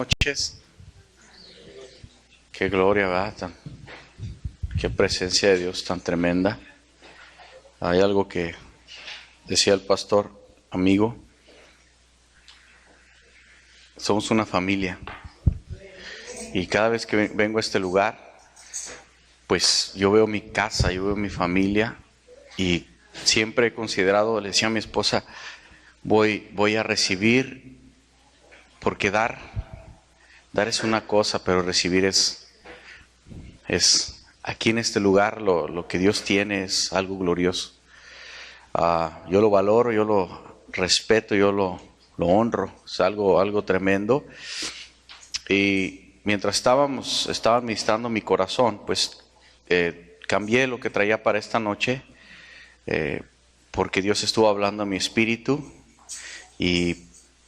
Noches. Qué gloria, ¿verdad? Qué presencia de Dios tan tremenda. Hay algo que decía el pastor, amigo. Somos una familia. Y cada vez que vengo a este lugar, pues yo veo mi casa, yo veo mi familia. Y siempre he considerado, le decía a mi esposa, voy a recibir, porque dar es una cosa, pero recibir es aquí en este lugar lo que Dios tiene es algo glorioso. Yo lo valoro, yo lo respeto, yo lo honro, es algo tremendo. Y mientras estaba administrando mi corazón, pues cambié lo que traía para esta noche, porque Dios estuvo hablando a mi espíritu. Y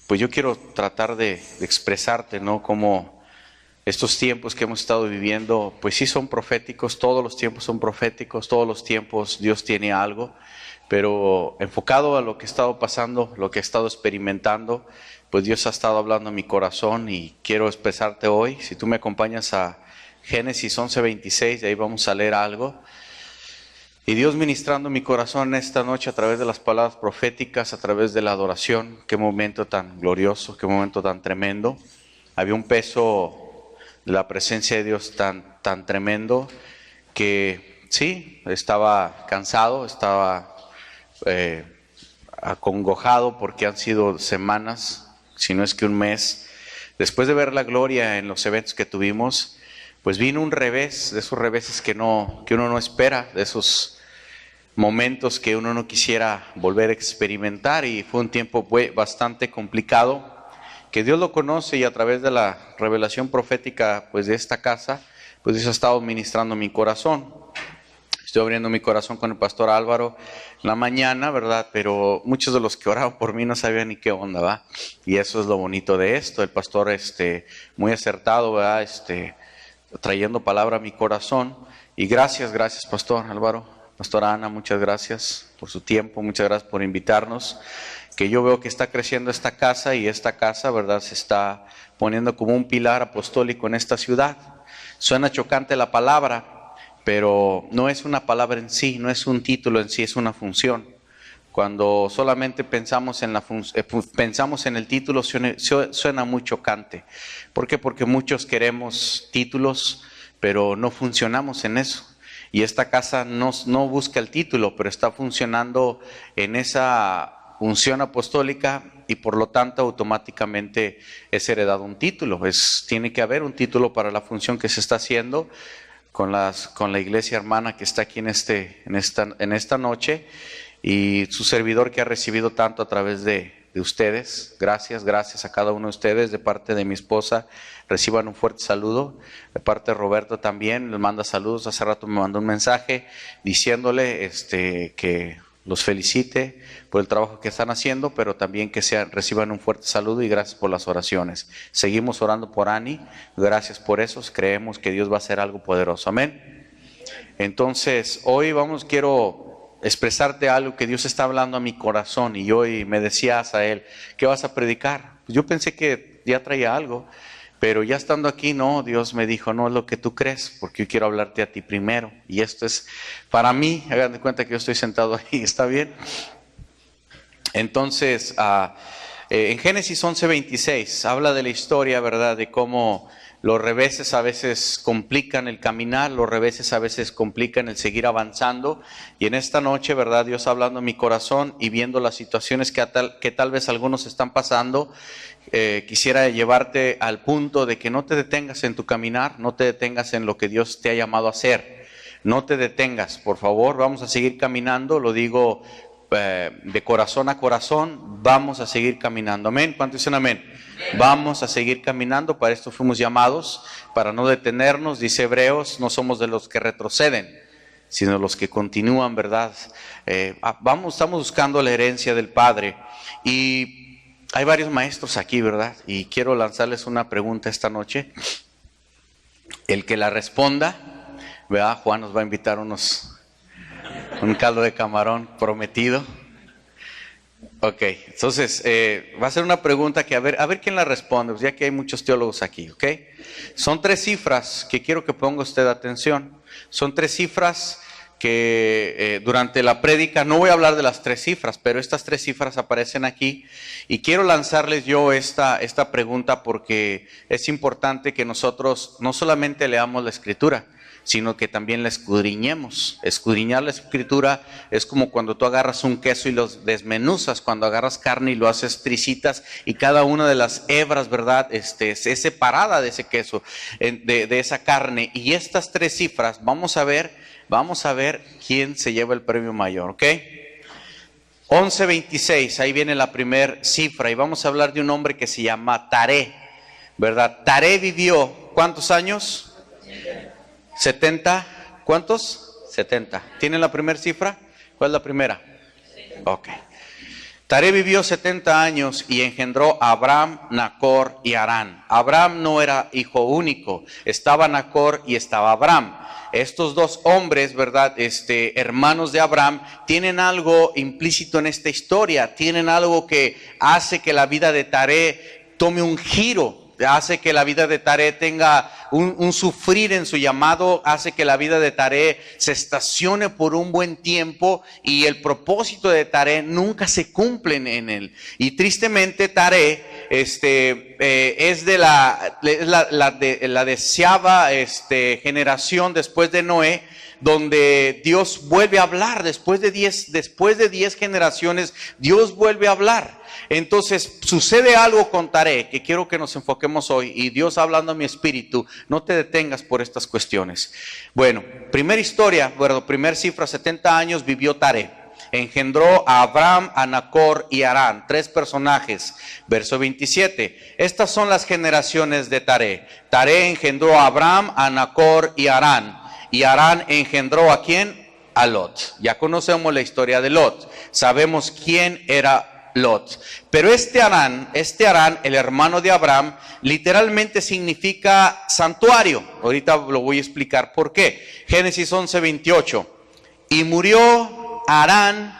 pues yo quiero tratar de expresarte, ¿no? Como estos tiempos que hemos estado viviendo, pues sí son proféticos, todos los tiempos son proféticos, todos los tiempos Dios tiene algo, pero enfocado a lo que he estado pasando, lo que he estado experimentando, pues Dios ha estado hablando a mi corazón y quiero expresarte hoy. Si tú me acompañas a Génesis 11:26, de ahí vamos a leer algo. Y Dios ministrando mi corazón esta noche a través de las palabras proféticas, a través de la adoración. Qué momento tan glorioso, qué momento tan tremendo. Había un peso de la presencia de Dios tan tremendo que sí, estaba cansado, estaba acongojado porque han sido semanas, si no es que un mes. Después de ver la gloria en los eventos que tuvimos, pues vino un revés, de esos reveses que uno no espera, de esos momentos que uno no quisiera volver a experimentar, y fue un tiempo bastante complicado, que Dios lo conoce, y a través de la revelación profética pues de esta casa, pues Dios ha estado ministrando mi corazón. Estoy abriendo mi corazón con el pastor Álvaro en la mañana, ¿verdad? Pero muchos de los que oraban por mí no sabían ni qué onda, ¿va? Y eso es lo bonito de esto. El pastor muy acertado, ¿verdad? Trayendo palabra a mi corazón. Y gracias pastor Álvaro, pastora Ana, muchas gracias por su tiempo, muchas gracias por invitarnos. Que yo veo que está creciendo esta casa, y esta casa, ¿verdad?, se está poniendo como un pilar apostólico en esta ciudad. Suena chocante la palabra, pero no es una palabra en sí, no es un título en sí, es una función. Cuando solamente pensamos en el título, suena muy chocante. ¿Por qué? Porque muchos queremos títulos, pero no funcionamos en eso. Y esta casa no busca el título, pero está funcionando en esa función apostólica, y por lo tanto automáticamente es heredado un título. Tiene que haber un título para la función que se está haciendo con la iglesia hermana que está aquí en esta noche, y su servidor que ha recibido tanto a través de ustedes. Gracias a cada uno de ustedes. De parte de mi esposa, reciban un fuerte saludo. De parte de Roberto también, les manda saludos. Hace rato me mandó un mensaje diciéndole que los felicite por el trabajo que están haciendo, pero también que reciban un fuerte saludo, y gracias por las oraciones. Seguimos orando por Ani, gracias por eso, creemos que Dios va a hacer algo poderoso, amén. Entonces, hoy quiero expresarte algo que Dios está hablando a mi corazón, y hoy me decías a él, ¿qué vas a predicar? Pues yo pensé que ya traía algo, pero ya estando aquí, no, Dios me dijo, no es lo que tú crees, porque yo quiero hablarte a ti primero. Y esto es para mí, hagan de cuenta que yo estoy sentado ahí, ¿está bien? Entonces, en Génesis 11:26, habla de la historia, ¿verdad? De cómo los reveses a veces complican el caminar, los reveses a veces complican el seguir avanzando. Y en esta noche, ¿verdad?, Dios hablando en mi corazón y viendo las situaciones que tal vez algunos están pasando, quisiera llevarte al punto de que no te detengas en tu caminar, no te detengas en lo que Dios te ha llamado a hacer. No te detengas, por favor, vamos a seguir caminando, lo digo de corazón a corazón, vamos a seguir caminando, amén. ¿Cuántos dicen amén? Vamos a seguir caminando, para esto fuimos llamados, para no detenernos. Dice Hebreos, no somos de los que retroceden, sino los que continúan, ¿verdad? Estamos buscando la herencia del Padre, y hay varios maestros aquí, ¿verdad? Y quiero lanzarles una pregunta esta noche. El que la responda, ¿verdad? Juan nos va a invitar un caldo de camarón prometido. Ok, entonces va a ser una pregunta que a ver quién la responde, ya que hay muchos teólogos aquí, ¿ok? Son 3 cifras que quiero que ponga usted atención. Son 3 cifras que durante la prédica, no voy a hablar de las 3 cifras, pero estas 3 cifras aparecen aquí y quiero lanzarles yo esta pregunta porque es importante que nosotros no solamente leamos la Escritura, sino que también la escudriñemos. Escudriñar la Escritura es como cuando tú agarras un queso y los desmenuzas, cuando agarras carne y lo haces tricitas y cada una de las hebras, ¿verdad? Es separada de ese queso, de esa carne. Y estas 3 cifras, vamos a ver quién se lleva el premio mayor, ¿ok? 11:26, ahí viene la primera cifra y vamos a hablar de un hombre que se llama Taré, ¿verdad? Taré vivió, ¿cuántos años? 70, ¿cuántos? 70. ¿Tienen la primera cifra? ¿Cuál es la primera? Ok. Taré vivió 70 años y engendró a Abram, Nacor y Harán. Abram no era hijo único, estaba Nacor y estaba Abram. Estos 2 hombres, ¿verdad? Hermanos de Abram, tienen algo implícito en esta historia, tienen algo que hace que la vida de Taré tome un giro. Hace que la vida de Taré tenga un sufrir en su llamado, hace que la vida de Taré se estacione por un buen tiempo y el propósito de Taré nunca se cumple en él. Y tristemente Taré es de la deseada generación después de Noé, donde Dios vuelve a hablar después de 10 generaciones, Dios vuelve a hablar. Entonces sucede algo con Taré que quiero que nos enfoquemos hoy y Dios hablando a mi espíritu, no te detengas por estas cuestiones. Bueno, primera cifra, 70 años vivió Taré. Engendró a Abram, a Nacor y a Harán, 3 personajes. Verso 27, estas son las generaciones de Taré. Taré engendró a Abram, a Nacor y a Harán. Y Harán engendró ¿a quién? A Lot. Ya conocemos la historia de Lot. Sabemos quién era Lot. Pero este Harán, el hermano de Abram, literalmente significa santuario. Ahorita lo voy a explicar por qué. Génesis 11:28. Y murió Harán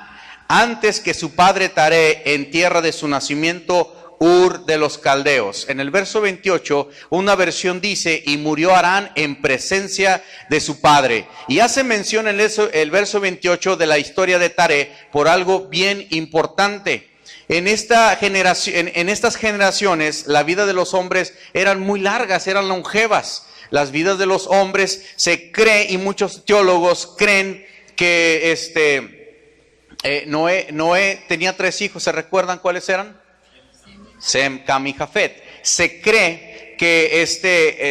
antes que su padre Taré en tierra de su nacimiento, Ur de los Caldeos. En el verso 28, una versión dice, y murió Harán en presencia de su padre. Y hace mención en el verso 28 de la historia de Taré por algo bien importante. En estas generaciones, la vida de los hombres eran muy largas, eran longevas. Las vidas de los hombres se cree, y muchos teólogos creen que Noé tenía 3 hijos. ¿Se recuerdan cuáles eran? Sem, Cam y Jafet. Se cree que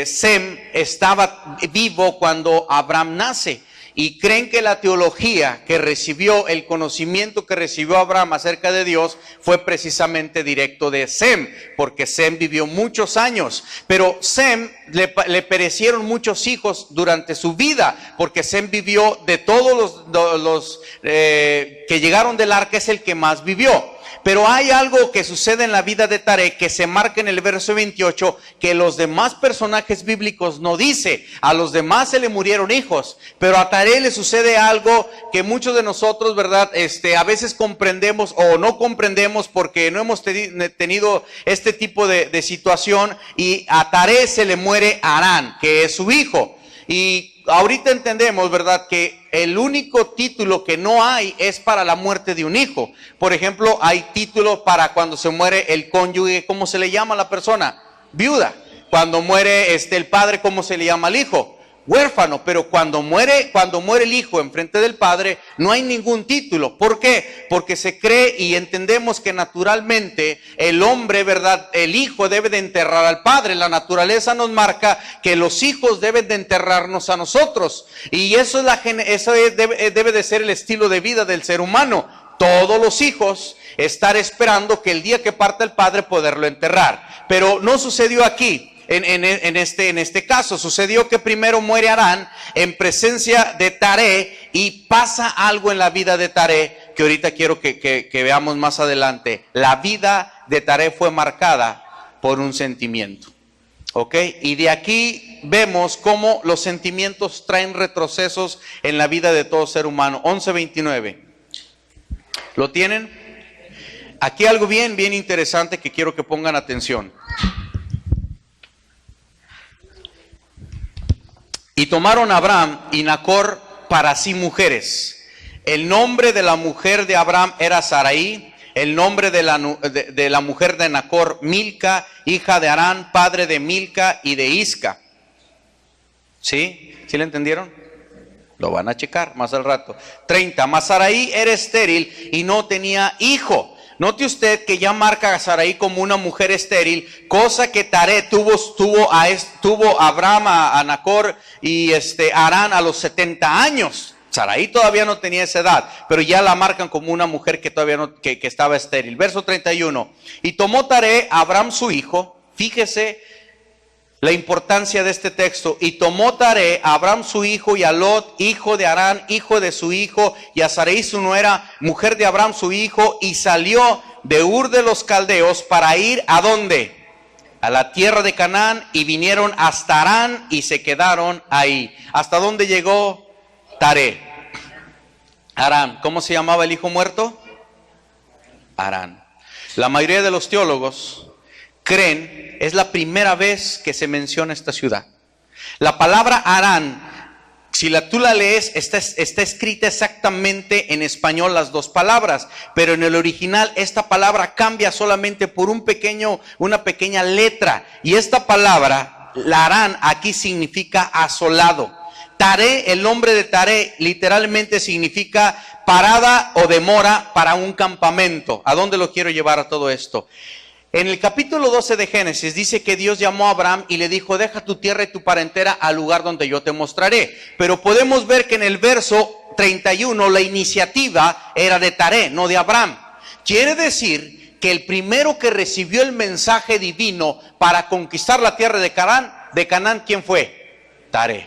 Sem estaba vivo cuando Abraham nace. Y creen que la teología que recibió, el conocimiento que recibió Abraham acerca de Dios, fue precisamente directo de Sem, porque Sem vivió muchos años. Pero Sem le perecieron muchos hijos durante su vida, porque Sem vivió de todos los que llegaron del arca, es el que más vivió. Pero hay algo que sucede en la vida de Taré que se marca en el verso 28, que los demás personajes bíblicos no dice. A los demás se le murieron hijos, pero a Taré le sucede algo que muchos de nosotros, ¿verdad? A veces comprendemos o no comprendemos porque no hemos tenido este tipo de situación, y a Taré se le muere Harán, que es su hijo. Y ahorita entendemos, ¿verdad?, que el único título que no hay es para la muerte de un hijo. Por ejemplo, hay título para cuando se muere el cónyuge, ¿cómo se le llama a la persona? Viuda. Cuando muere el padre, ¿cómo se le llama al hijo? Huérfano. Pero cuando muere el hijo en frente del padre, no hay ningún título. ¿Por qué? Porque se cree y entendemos que naturalmente el hombre, ¿verdad?, el hijo debe de enterrar al padre. La naturaleza nos marca que los hijos deben de enterrarnos a nosotros. Y eso debe de ser el estilo de vida del ser humano. Todos los hijos estar esperando que el día que parta el padre poderlo enterrar. Pero no sucedió aquí. En este caso sucedió que primero muere Harán en presencia de Taré, y pasa algo en la vida de Taré que ahorita quiero que veamos más adelante. La vida de Taré fue marcada por un sentimiento, ¿ok? Y de aquí vemos cómo los sentimientos traen retrocesos en la vida de todo ser humano. 11:29. ¿Lo tienen? aquí algo bien interesante que quiero que pongan atención. Y tomaron a Abraham y Nacor para sí mujeres. El nombre de la mujer de Abraham era Sarai, el nombre de la mujer de Nacor, Milca, hija de Harán, padre de Milca y de Isca. ¿Sí? ¿Sí le entendieron? Lo van a checar más al rato. 30. Mas Sarai era estéril y no tenía hijo. Note usted que ya marca a Sarai como una mujer estéril, cosa que Taré tuvo Abraham a Nacor y Harán a los 70 años. Sarai todavía no tenía esa edad, pero ya la marcan como una mujer que todavía no, que estaba estéril. Verso 31. Y tomó Taré a Abraham su hijo. Fíjese la importancia de este texto. Y tomó Taré a Abraham su hijo y a Lot, hijo de Harán, hijo de su hijo, y a Sarai su nuera, mujer de Abraham su hijo, y salió de Ur de los Caldeos para ir ¿a dónde? A la tierra de Canaán, y vinieron hasta Harán y se quedaron ahí. ¿Hasta dónde llegó Taré? Harán. ¿Cómo se llamaba el hijo muerto? Harán. La mayoría de los teólogos creen, es la primera vez que se menciona esta ciudad. La palabra Harán, si tú la lees, está escrita exactamente en español las dos palabras, pero en el original esta palabra cambia solamente por una pequeña letra, y esta palabra, la Harán, aquí significa asolado. Taré, el nombre de Taré literalmente significa parada o demora para un campamento. ¿A dónde lo quiero llevar a todo esto? En el capítulo 12 de Génesis dice que Dios llamó a Abraham y le dijo: deja tu tierra y tu parentela al lugar donde yo te mostraré. Pero podemos ver que en el verso 31 la iniciativa era de Taré, no de Abraham. Quiere decir que el primero que recibió el mensaje divino para conquistar la tierra de Canaán, ¿quién fue? Taré.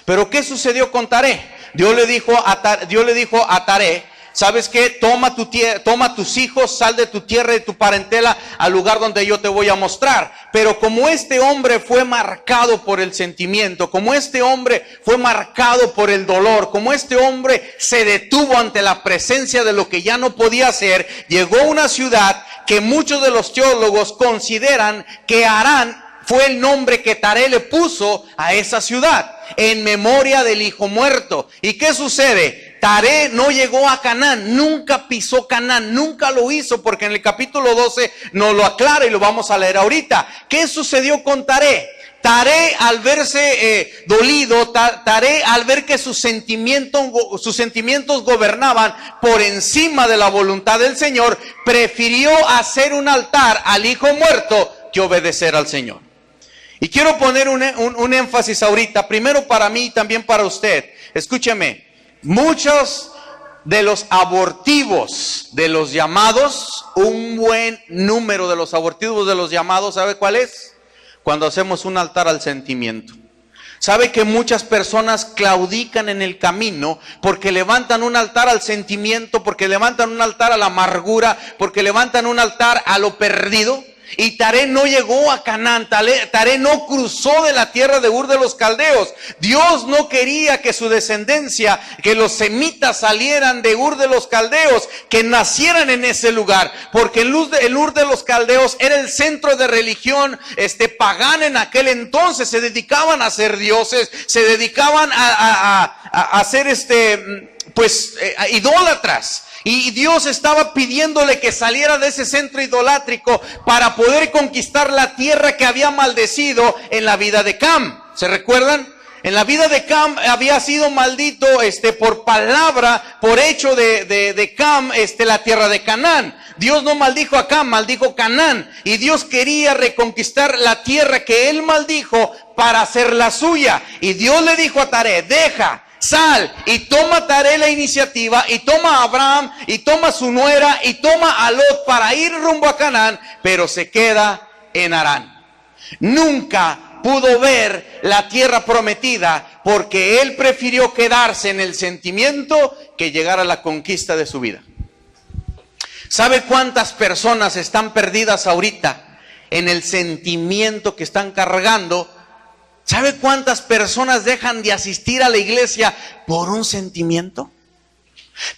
Pero ¿qué sucedió con Taré? Dios le dijo a Taré: ¿sabes qué? Toma tus hijos, sal de tu tierra y tu parentela al lugar donde yo te voy a mostrar. Pero como este hombre fue marcado por el sentimiento, como este hombre fue marcado por el dolor, como este hombre se detuvo ante la presencia de lo que ya no podía hacer, llegó a una ciudad que muchos de los teólogos consideran que Harán fue el nombre que Taré le puso a esa ciudad, en memoria del hijo muerto. ¿Y qué sucede? Taré no llegó a Canaán, nunca pisó Canaán, nunca lo hizo, porque en el capítulo 12 nos lo aclara y lo vamos a leer ahorita. ¿Qué sucedió con Taré? Taré, al verse dolido, Taré, al ver que sus sentimientos gobernaban por encima de la voluntad del Señor, prefirió hacer un altar al hijo muerto que obedecer al Señor. Y quiero poner un énfasis ahorita, primero para mí y también para usted. Escúcheme, muchos de los abortivos de los llamados, un buen número de los abortivos de los llamados, ¿sabe cuál es? Cuando hacemos un altar al sentimiento. ¿Sabe que muchas personas claudican en el camino porque levantan un altar al sentimiento, porque levantan un altar a la amargura, porque levantan un altar a lo perdido? Y Taré no llegó a Canaán, Taré no cruzó de la tierra de Ur de los Caldeos. Dios no quería que su descendencia, que los semitas salieran de Ur de los Caldeos, que nacieran en ese lugar, porque el Ur de los Caldeos era el centro de religión pagana en aquel entonces. Se dedicaban a ser dioses, se dedicaban a ser idólatras. Y Dios estaba pidiéndole que saliera de ese centro idolátrico para poder conquistar la tierra que había maldecido en la vida de Cam. ¿Se recuerdan? En la vida de Cam había sido maldito por palabra, por hecho de Cam, la tierra de Canaán. Dios no maldijo a Cam, maldijo Canaán. Y Dios quería reconquistar la tierra que él maldijo para hacerla suya. Y Dios le dijo a Taré: sal, y toma Taré la iniciativa, y toma a Abraham, y toma a su nuera, y toma a Lot para ir rumbo a Canaán, pero se queda en Harán. Nunca pudo ver la tierra prometida porque él prefirió quedarse en el sentimiento que llegar a la conquista de su vida. ¿Sabe cuántas personas están perdidas ahorita en el sentimiento que están cargando? ¿Sabe cuántas personas dejan de asistir a la iglesia por un sentimiento?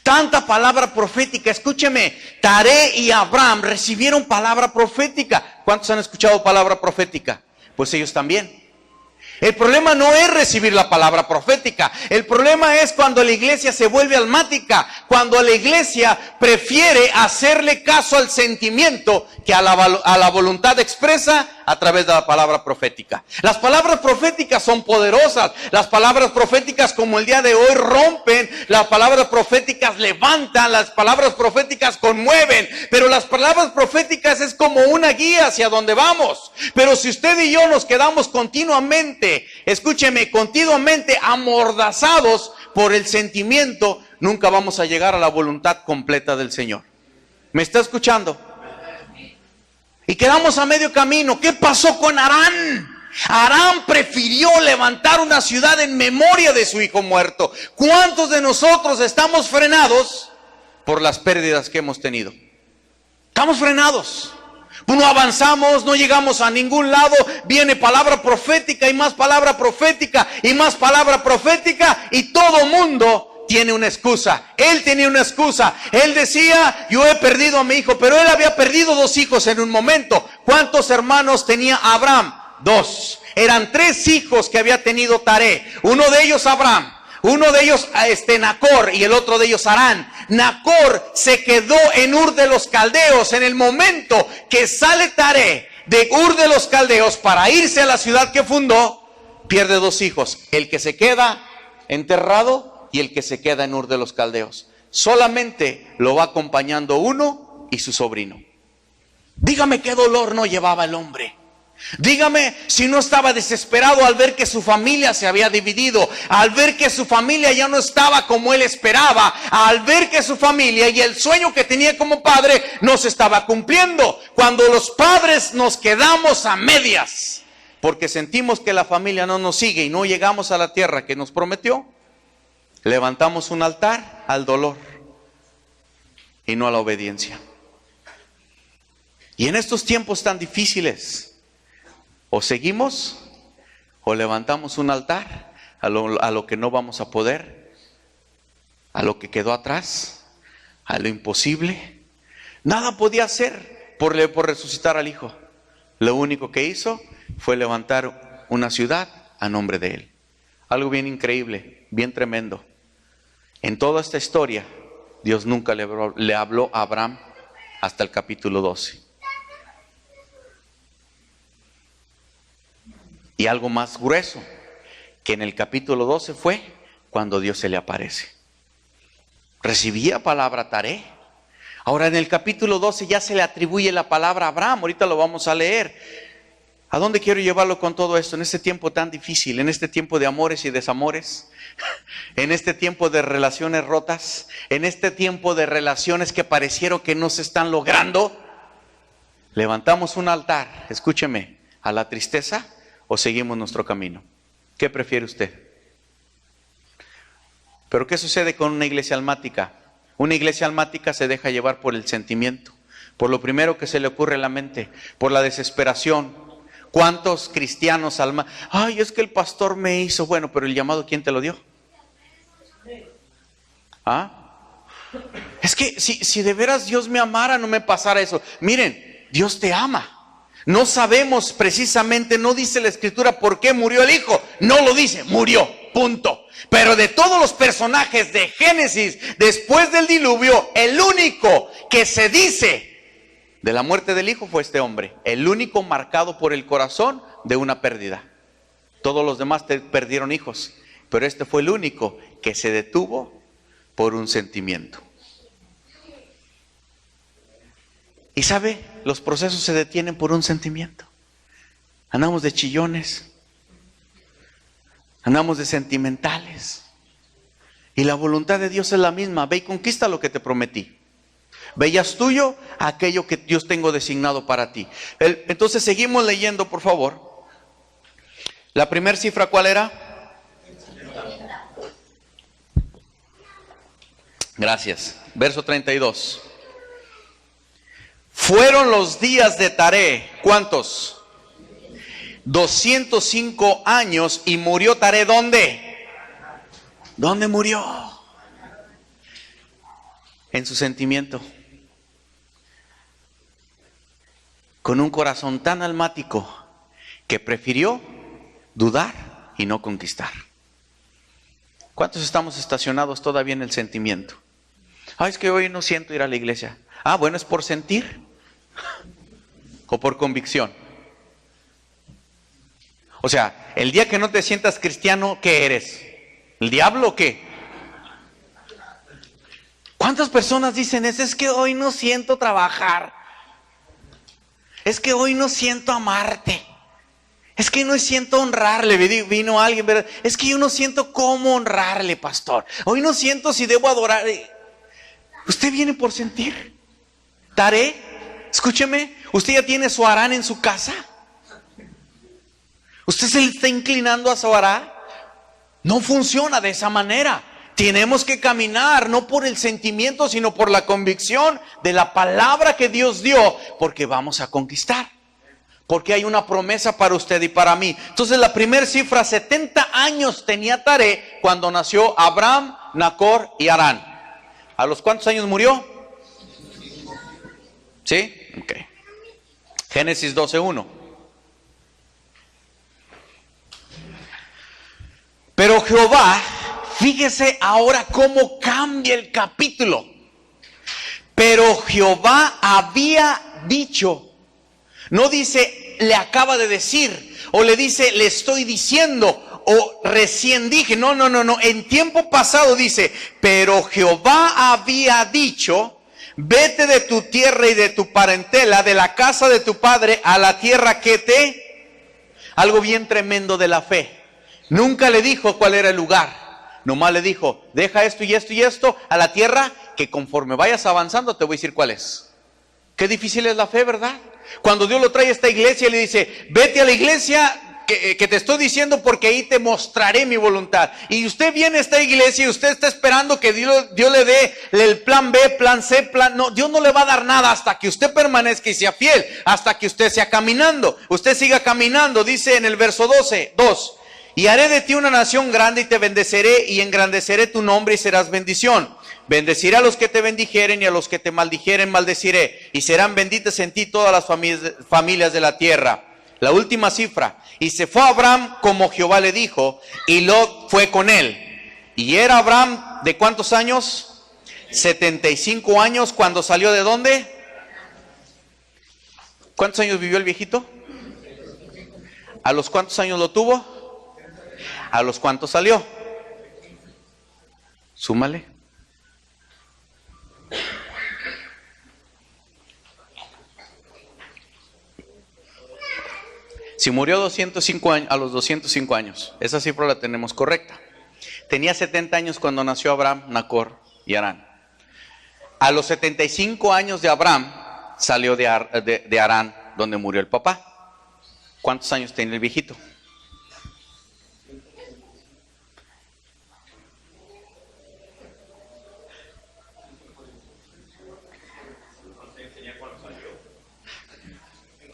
Tanta palabra profética. Escúcheme, Taré y Abraham recibieron palabra profética. ¿Cuántos han escuchado palabra profética? Pues ellos también. El problema no es recibir la palabra profética. El problema es cuando la iglesia se vuelve almática, cuando la iglesia prefiere hacerle caso al sentimiento que a la voluntad expresa a través de la palabra profética. Las palabras proféticas son poderosas. Las palabras proféticas como el día de hoy rompen. Las palabras proféticas levantan. Las palabras proféticas conmueven. Pero las palabras proféticas es como una guía hacia donde vamos. Pero si usted y yo nos quedamos continuamente, escúcheme, continuamente amordazados por el sentimiento, nunca vamos a llegar a la voluntad completa del Señor. ¿Me está escuchando? Y quedamos a medio camino. ¿Qué pasó con Harán? Harán prefirió levantar una ciudad en memoria de su hijo muerto. ¿Cuántos de nosotros estamos frenados por las pérdidas que hemos tenido? Estamos frenados. No avanzamos, no llegamos a ningún lado. Viene palabra profética y más palabra profética y más palabra profética, y todo mundo tiene una excusa. Él tenía una excusa. Él decía, yo he perdido a mi hijo, pero él había perdido 2 hijos en un momento. ¿Cuántos hermanos tenía Abraham? 2. Eran 3 hijos que había tenido Taré. Uno de ellos Abraham, uno de ellos Nacor y el otro de ellos Harán. Nacor se quedó en Ur de los Caldeos. En el momento que sale Taré de Ur de los Caldeos para irse a la ciudad que fundó, pierde 2 hijos. El que se queda enterrado y el que se queda en Ur de los Caldeos. Solamente lo va acompañando uno y su sobrino. Dígame qué dolor no llevaba el hombre. Dígame si no estaba desesperado al ver que su familia se había dividido, al ver que su familia ya no estaba como él esperaba, al ver que su familia y el sueño que tenía como padre no se estaba cumpliendo. Cuando los padres nos quedamos a medias porque sentimos que la familia no nos sigue y no llegamos a la tierra que nos prometió, levantamos un altar al dolor y no a la obediencia. Y en estos tiempos tan difíciles, o seguimos o levantamos un altar a lo que no vamos a poder, a lo que quedó atrás, a lo imposible. Nada podía hacer por resucitar al hijo. Lo único que hizo fue levantar una ciudad a nombre de él. Algo bien increíble, bien tremendo. En toda esta historia, Dios nunca le habló a Abraham hasta el capítulo 12. Y algo más grueso, que en el capítulo 12 fue cuando Dios se le aparece. Recibía palabra Taré. Ahora en el capítulo 12 ya se le atribuye la palabra a Abraham. Ahorita lo vamos a leer. ¿A dónde quiero llevarlo con todo esto? En este tiempo tan difícil, en este tiempo de amores y desamores, en este tiempo de relaciones rotas, en este tiempo de relaciones que parecieron que no se están logrando, levantamos un altar, escúcheme, a la tristeza o seguimos nuestro camino. ¿Qué prefiere usted? Pero ¿qué sucede con una iglesia almática? Una iglesia almática se deja llevar por el sentimiento, por lo primero que se le ocurre en la mente, por la desesperación. ¿Cuántos cristianos ay, es que el pastor me hizo? Bueno, pero el llamado, ¿quién te lo dio? ¿Ah? Es que si de veras Dios me amara, no me pasara eso. Miren, Dios te ama. No sabemos precisamente, no dice la escritura por qué murió el hijo. No lo dice, murió, punto. Pero de todos los personajes de Génesis, después del diluvio, el único que se dice de la muerte del hijo fue este hombre. El único marcado por el corazón de una pérdida. Todos los demás perdieron hijos, pero este fue el único que se detuvo por un sentimiento. Y sabe, los procesos se detienen por un sentimiento. Andamos de chillones, andamos de sentimentales. Y la voluntad de Dios es la misma. Ve y conquista lo que te prometí. Veías tuyo aquello que Dios tengo designado para ti. Entonces seguimos leyendo, por favor. La primera cifra, ¿cuál era? Gracias. Verso 32. Fueron los días de Taré. ¿Cuántos? 205 años y murió Taré. ¿Dónde? ¿Dónde murió? en su sentimiento, con un corazón tan almático que prefirió dudar y no conquistar. ¿Cuántos estamos estacionados todavía en el sentimiento? Es que hoy no siento ir a la iglesia. Bueno, ¿es por sentir o por convicción? O sea, el día que no te sientas cristiano, ¿qué eres? ¿El diablo o qué? ¿Cuántas personas dicen eso? Es que hoy no siento trabajar. Es que hoy no siento amarte. Es que no siento honrarle. Vino alguien, ¿verdad? Es que yo no siento cómo honrarle, pastor. Hoy no siento si debo adorar. Usted viene por sentir. Taré, escúcheme, usted ya tiene su Harán en su casa. ¿Usted se le está inclinando a su Harán? No funciona de esa manera. Tenemos que caminar no por el sentimiento, sino por la convicción de la palabra que Dios dio, porque vamos a conquistar. Porque hay una promesa para usted y para mí. Entonces la primera cifra, 70 años tenía Taré cuando nació Abraham, Nacor y Harán. ¿A los cuántos años murió? ¿Sí? Ok. Génesis 12:1. Pero Jehová, fíjese ahora cómo cambia el capítulo. Pero Jehová había dicho. No dice, le acaba de decir, o le dice, le estoy diciendo, o recién dije. No. En tiempo pasado dice, pero Jehová había dicho, vete de tu tierra y de tu parentela, de la casa de tu padre, a la tierra que te... Algo bien tremendo de la fe. Nunca le dijo cuál era el lugar. Nomás le dijo, deja esto y esto y esto a la tierra, que conforme vayas avanzando te voy a decir cuál es. Qué difícil es la fe, ¿verdad? Cuando Dios lo trae a esta iglesia y le dice, vete a la iglesia que te estoy diciendo porque ahí te mostraré mi voluntad. Y usted viene a esta iglesia y usted está esperando que Dios le dé el plan B, plan C, plan... No, Dios no le va a dar nada hasta que usted permanezca y sea fiel, hasta que usted sea caminando. Usted siga caminando, dice en el verso 2. Y haré de ti una nación grande y te bendeciré y engrandeceré tu nombre y serás bendición. Bendeciré a los que te bendijeren y a los que te maldijeren maldeciré. Y serán benditas en ti todas las familias de la tierra. La última cifra. Y se fue Abraham como Jehová le dijo, y Lot fue con él. Y era Abraham, ¿de cuántos años? 75 años cuando salió ¿de dónde? ¿Cuántos años vivió el viejito? ¿A los cuántos años lo tuvo? ¿A los cuántos salió? Súmale. Si murió 205 años, a los 205 años, esa cifra la tenemos correcta. Tenía 70 años cuando nació Abraham, Nacor y Harán. A los 75 años de Abraham salió de Harán, donde murió el papá. ¿Cuántos años tenía el viejito?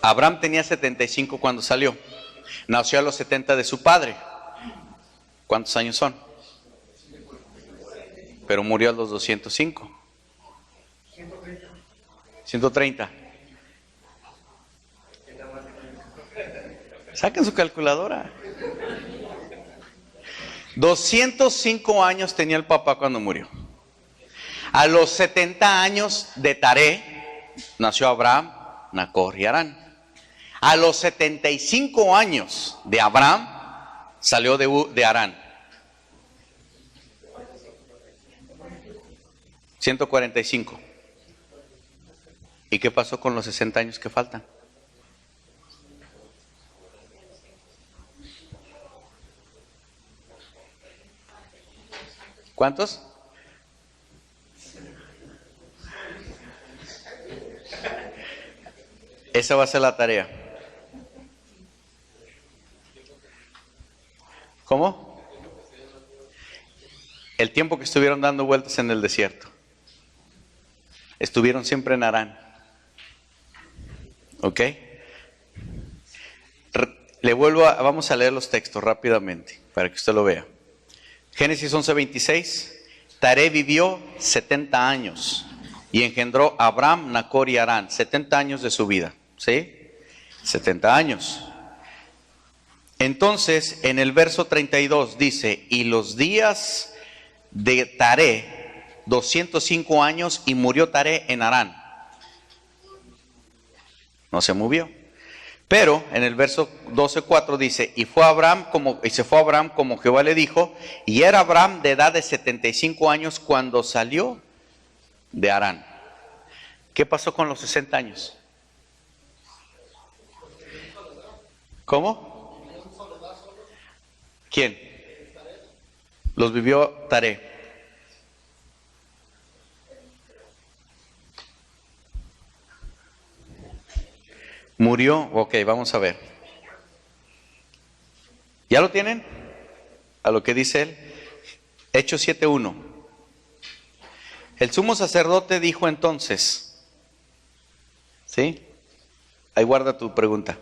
Abraham tenía 75 cuando salió. Nació a los 70 de su padre. ¿Cuántos años son? Pero murió a los 205. 130. Saquen su calculadora. 205 años tenía el papá cuando murió. A los 70 años de Taré nació Abraham, Nacor y Harán. A los 75 años de Abraham salió de Harán. 145. ¿Y qué pasó con los 60 años que faltan? ¿Cuántos? Esa va a ser la tarea. ¿Cómo? El tiempo que estuvieron dando vueltas en el desierto. Estuvieron siempre en Harán. ¿Ok? Vamos a leer los textos rápidamente para que usted lo vea. Génesis 11:26. Taré vivió 70 años y engendró a Abram, Nacor y Harán. 70 años de su vida, ¿sí? 70 años. Entonces, en el verso 32 dice, y los días de Taré, 205 años, y murió Taré en Harán. No se movió. Pero en el verso 12:4 dice, y se fue Abraham como Jehová le dijo, y era Abraham de edad de 75 años cuando salió de Harán. ¿Qué pasó con los 60 años? ¿Cómo? ¿Quién? Los vivió Taré. Murió, ok, vamos a ver. ¿Ya lo tienen? A lo que dice él. Hechos 7:1. El sumo sacerdote dijo entonces, ¿sí? Ahí guarda tu pregunta.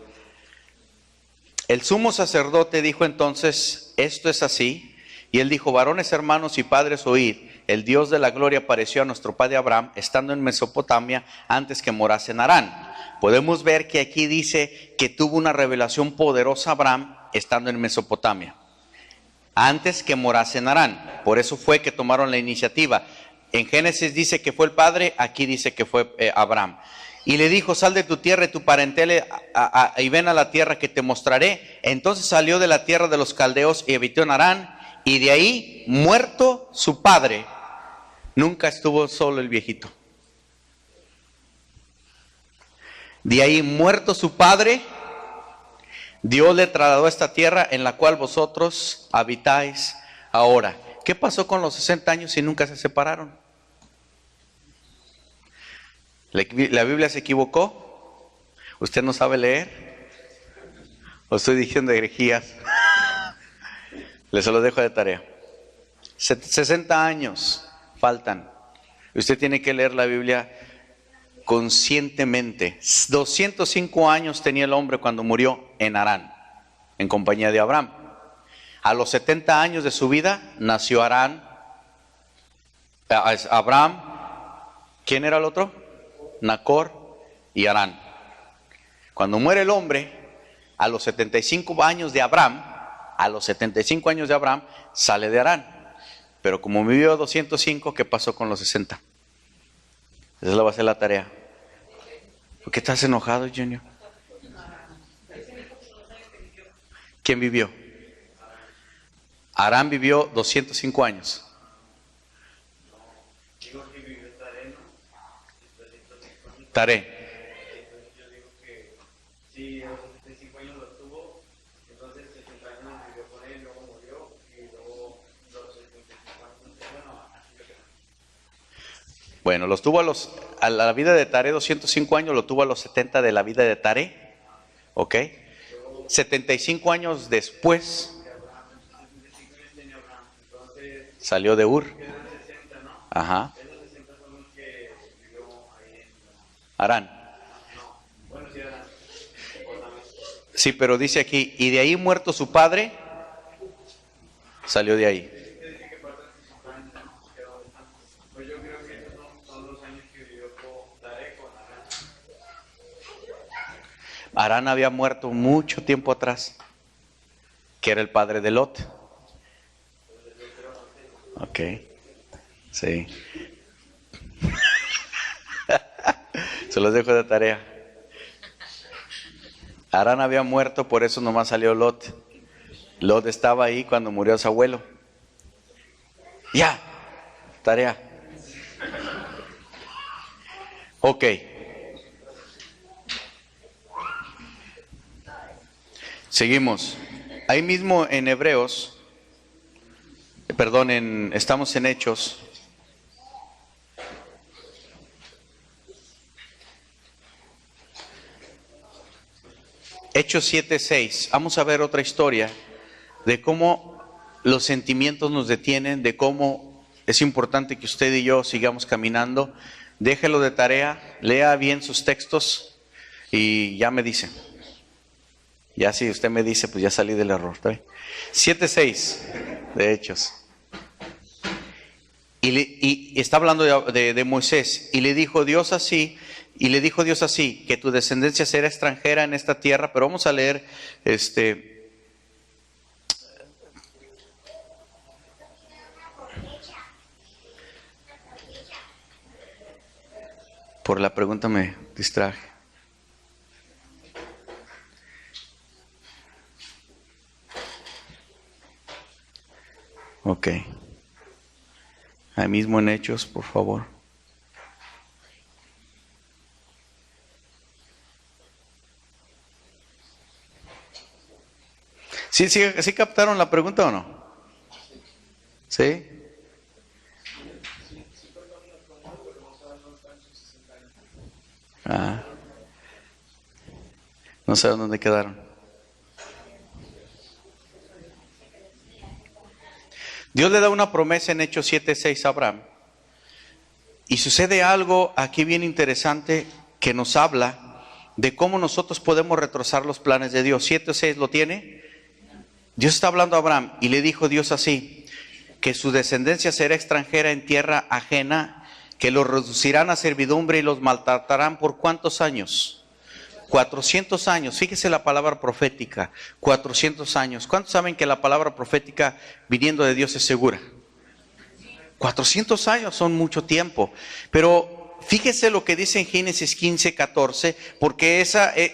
El sumo sacerdote dijo entonces, esto es así. Y él dijo, varones, hermanos y padres, oíd. El Dios de la gloria apareció a nuestro padre Abraham, estando en Mesopotamia, antes que morase en Harán. Podemos ver que aquí dice que tuvo una revelación poderosa Abraham, estando en Mesopotamia, antes que morase en Harán. Por eso fue que tomaron la iniciativa. En Génesis dice que fue el padre, aquí dice que fue Abraham. Y le dijo, sal de tu tierra y tu parentela y ven a la tierra que te mostraré. Entonces salió de la tierra de los caldeos y habitó en Harán. Y de ahí, muerto su padre, nunca estuvo solo el viejito. De ahí, muerto su padre, Dios le trasladó a esta tierra en la cual vosotros habitáis ahora. ¿Qué pasó con los 60 años si nunca se separaron? ¿La Biblia se equivocó? ¿Usted no sabe leer? ¿O estoy diciendo herejías? Les se lo dejo de tarea. 60 años faltan. Usted tiene que leer la Biblia conscientemente. 205 años tenía el hombre cuando murió en Harán, en compañía de Abraham. A los 70 años de su vida nació Abraham. ¿Quién era el otro? Nacor y Harán. Cuando muere el hombre, a los 75 años de Abraham, sale de Harán. Pero como vivió 205, ¿qué pasó con los 60? Esa la va a ser la tarea. ¿Por qué estás enojado, Junior? ¿Quién vivió? Harán vivió 205 años. Taré. Sí, a los 75 años lo tuvo, entonces 60 años vivió con él, luego murió y luego los 75 años, Bueno, los tuvo a la vida de Taré 205 años, lo tuvo a los 70 de la vida de Taré, ¿ok? 75 años después salió de Ur. Ajá. Harán. Sí, pero dice aquí, y de ahí muerto su padre, salió de ahí. Pues yo creo que esos son los años que vivió Taré con Harán. Harán había muerto mucho tiempo atrás, que era el padre de Lot. Ok, sí. Se los dejo de tarea. Harán había muerto, por eso nomás salió Lot. Lot estaba ahí cuando murió su abuelo. Ya, tarea. Ok. Seguimos. Ahí mismo en Hebreos, estamos en Hechos. Hechos 7:6. Vamos a ver otra historia de cómo los sentimientos nos detienen, de cómo es importante que usted y yo sigamos caminando. Déjelo de tarea, lea bien sus textos y ya me dice. Ya si usted me dice, pues ya salí del error. 7:6 de Hechos. Y está hablando de Moisés. Y le dijo Dios así, que tu descendencia será extranjera en esta tierra. Pero vamos a leer por la pregunta me distraje. Ok. Ahí mismo en Hechos, por favor. ¿Sí captaron la pregunta o no? ¿Sí? No sé dónde quedaron. Dios le da una promesa en Hechos 7:6 a Abraham. Y sucede algo aquí bien interesante que nos habla de cómo nosotros podemos retrasar los planes de Dios. 7:6, ¿lo tiene? Dios está hablando a Abraham y le dijo Dios así, que su descendencia será extranjera en tierra ajena, que los reducirán a servidumbre y los maltratarán por ¿cuántos años? 400 años. Fíjese la palabra profética, 400 años. ¿Cuántos saben que la palabra profética viniendo de Dios es segura? 400 años son mucho tiempo. Pero fíjese lo que dice en Génesis 15:14, porque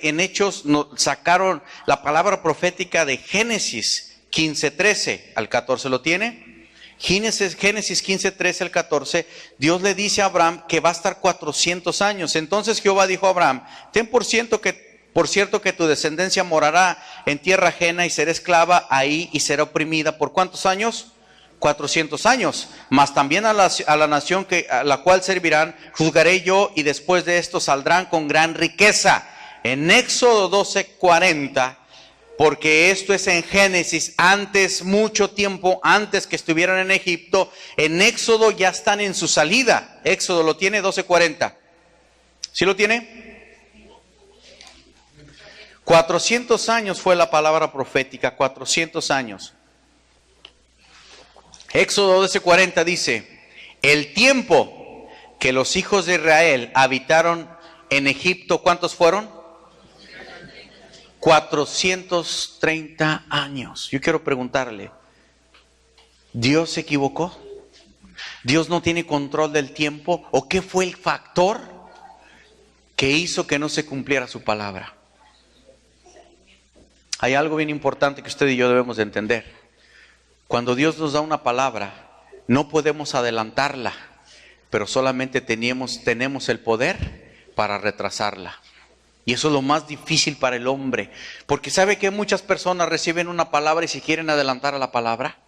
en Hechos sacaron la palabra profética de Génesis 15:13 al 14. ¿Lo tiene? Génesis 15:13 al 14, Dios le dice a Abraham que va a estar 400 años. Entonces Jehová dijo a Abraham, ten por cierto que tu descendencia morará en tierra ajena y será esclava ahí y será oprimida. ¿Por cuántos años? 400 años. Mas también a la nación a la cual servirán, juzgaré yo, y después de esto saldrán con gran riqueza. En Éxodo 12:40. Porque esto es en Génesis, mucho tiempo antes que estuvieran en Egipto. En Éxodo ya están en su salida. Éxodo lo tiene, 12:40. ¿Sí lo tiene? 400 años fue la palabra profética, 400 años. Éxodo 12:40 dice, el tiempo que los hijos de Israel habitaron en Egipto, ¿cuántos fueron? 430 años. Yo quiero preguntarle, ¿Dios se equivocó? ¿Dios no tiene control del tiempo? ¿O qué fue el factor que hizo que no se cumpliera su palabra? Hay algo bien importante que usted y yo debemos de entender. Cuando Dios nos da una palabra, no podemos adelantarla, pero solamente tenemos el poder para retrasarla. Y eso es lo más difícil para el hombre. Porque ¿sabe que muchas personas reciben una palabra y se quieren adelantar a la palabra?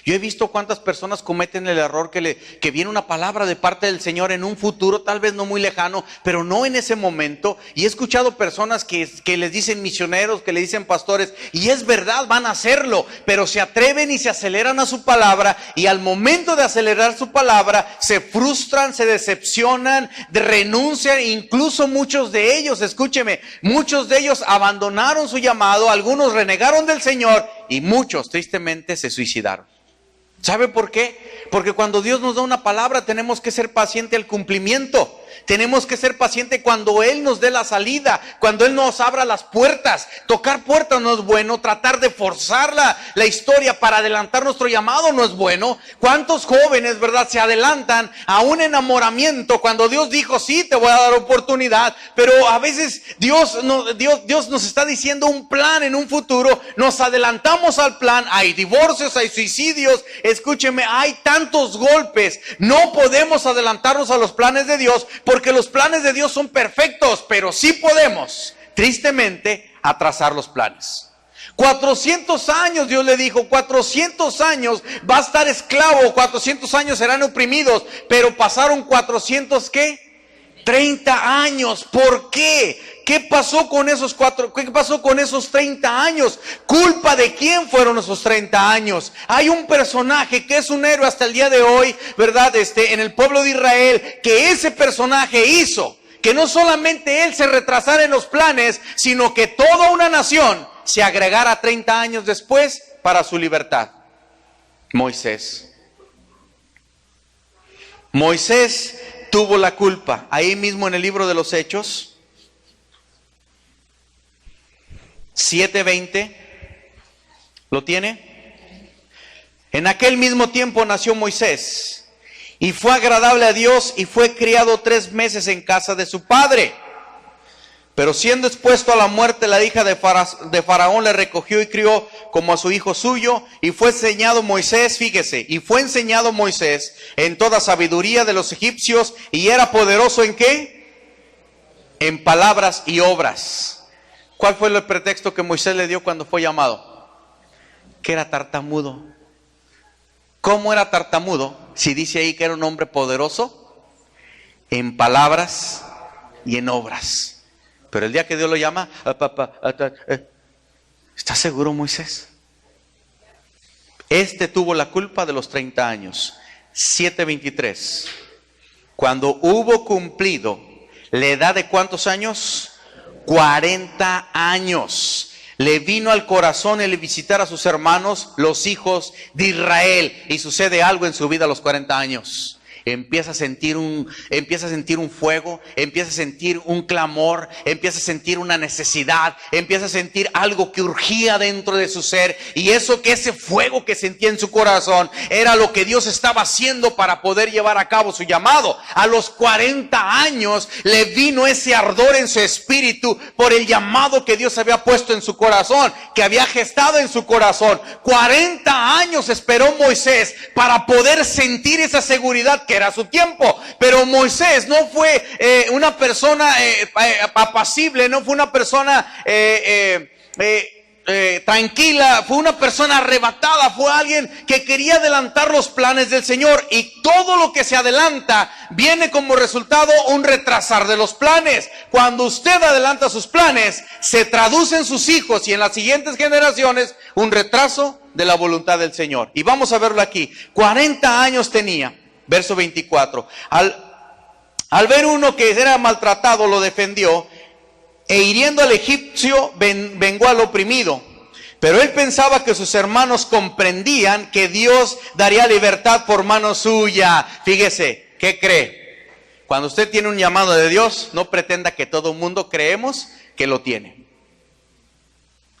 Yo he visto cuántas personas cometen el error que viene una palabra de parte del Señor en un futuro, tal vez no muy lejano, pero no en ese momento. Y he escuchado personas que les dicen misioneros, que le dicen pastores, y es verdad, van a hacerlo, pero se atreven y se aceleran a su palabra, y al momento de acelerar su palabra, se frustran, se decepcionan, renuncian, incluso muchos de ellos, escúcheme, muchos de ellos abandonaron su llamado, algunos renegaron del Señor, y muchos tristemente se suicidaron. ¿Sabe por qué? Porque cuando Dios nos da una palabra tenemos que ser pacientes al cumplimiento. Tenemos que ser pacientes cuando Él nos dé la salida, cuando Él nos abra las puertas. Tocar puertas no es bueno, tratar de forzar la historia para adelantar nuestro llamado no es bueno. ¿Cuántos jóvenes, verdad, se adelantan a un enamoramiento cuando Dios dijo, sí, te voy a dar oportunidad? Pero a veces Dios nos está diciendo un plan en un futuro, nos adelantamos al plan, hay divorcios, hay suicidios, escúcheme, hay tantos golpes. No podemos adelantarnos a los planes de Dios, porque los planes de Dios son perfectos, pero sí podemos, tristemente, atrasar los planes. 400 años Dios le dijo, 400 años va a estar esclavo, 400 años serán oprimidos, pero pasaron 400, ¿qué? 30 años. ¿Por qué? ¿Qué pasó con esos 30 años? ¿Culpa de quién fueron esos 30 años? Hay un personaje que es un héroe hasta el día de hoy, ¿verdad? En el pueblo de Israel, que ese personaje hizo que no solamente él se retrasara en los planes, sino que toda una nación se agregara 30 años después para su libertad. Moisés. Moisés tuvo la culpa. Ahí mismo en el libro de los Hechos, 7:20, ¿lo tiene? En aquel mismo tiempo nació Moisés, y fue agradable a Dios, y fue criado 3 meses en casa de su padre. Pero siendo expuesto a la muerte, la hija de Faraón le recogió y crió como a su hijo suyo, y fue enseñado Moisés, fíjese, y fue enseñado Moisés en toda sabiduría de los egipcios, y era poderoso ¿en qué? En palabras y obras. ¿Cuál fue el pretexto que Moisés le dio cuando fue llamado? Que era tartamudo. ¿Cómo era tartamudo? Si dice ahí que era un hombre poderoso en palabras y en obras. Pero el día que Dios lo llama, ¿estás seguro, Moisés? Este tuvo la culpa de los 30 años. 7:23. Cuando hubo cumplido la edad de ¿cuántos años? 40 años. Le vino al corazón el visitar a sus hermanos, los hijos de Israel. Y sucede algo en su vida a los 40 años. Empieza a sentir un fuego, empieza a sentir un clamor, empieza a sentir una necesidad, empieza a sentir algo que urgía dentro de su ser, y ese fuego que sentía en su corazón era lo que Dios estaba haciendo para poder llevar a cabo su llamado. A los 40 años le vino ese ardor en su espíritu por el llamado que Dios había puesto en su corazón, que había gestado en su corazón. 40 años esperó Moisés para poder sentir esa seguridad que era su tiempo. Pero Moisés no fue una persona apacible, no fue una persona tranquila, fue una persona arrebatada, fue alguien que quería adelantar los planes del Señor, y todo lo que se adelanta viene como resultado un retrasar de los planes. Cuando usted adelanta sus planes, se traduce en sus hijos y en las siguientes generaciones un retraso de la voluntad del Señor. Y vamos a verlo aquí. 40 años tenía. Verso 24. Al ver uno que era maltratado, lo defendió, e hiriendo al egipcio, vengó al oprimido. Pero él pensaba que sus hermanos comprendían que Dios daría libertad por mano suya. Fíjese, ¿qué cree? Cuando usted tiene un llamado de Dios, no pretenda que todo el mundo creemos que lo tiene.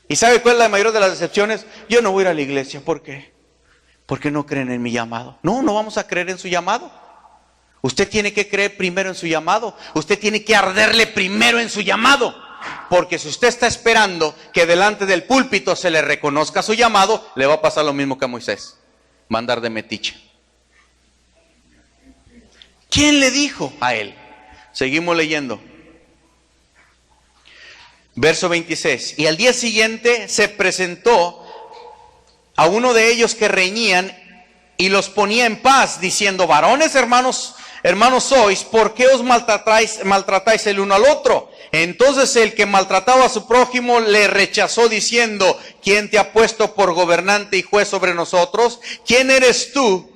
¿Y sabe cuál es la mayor de las decepciones? Yo no voy a ir a la iglesia, ¿por qué? Porque no creen en mi llamado. No vamos a creer en su llamado. Usted tiene que creer primero en su llamado. Usted tiene que arderle primero en su llamado. Porque si usted está esperando que delante del púlpito se le reconozca su llamado, le va a pasar lo mismo que a Moisés. Va a andar de metiche. ¿Quién le dijo a él? Seguimos leyendo. Verso 26. Y al día siguiente se presentó a uno de ellos que reñían y los ponía en paz, diciendo: varones, hermanos sois, ¿por qué os maltratáis el uno al otro? Entonces el que maltrataba a su prójimo le rechazó, diciendo: ¿quién te ha puesto por gobernante y juez sobre nosotros? ¿Quién eres tú?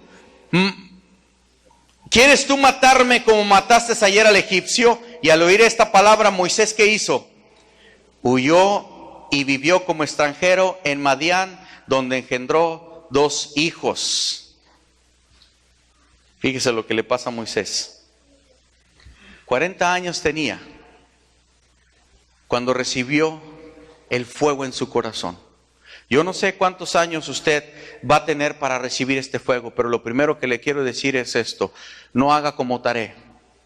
¿Quieres tú matarme como mataste ayer al egipcio? Y al oír esta palabra, Moisés, ¿qué hizo? Huyó y vivió como extranjero en Madián, donde engendró 2 hijos. Fíjese lo que le pasa a Moisés. 40 años tenía cuando recibió el fuego en su corazón. Yo no sé cuántos años usted va a tener para recibir este fuego, pero lo primero que le quiero decir es esto: no haga como Taré,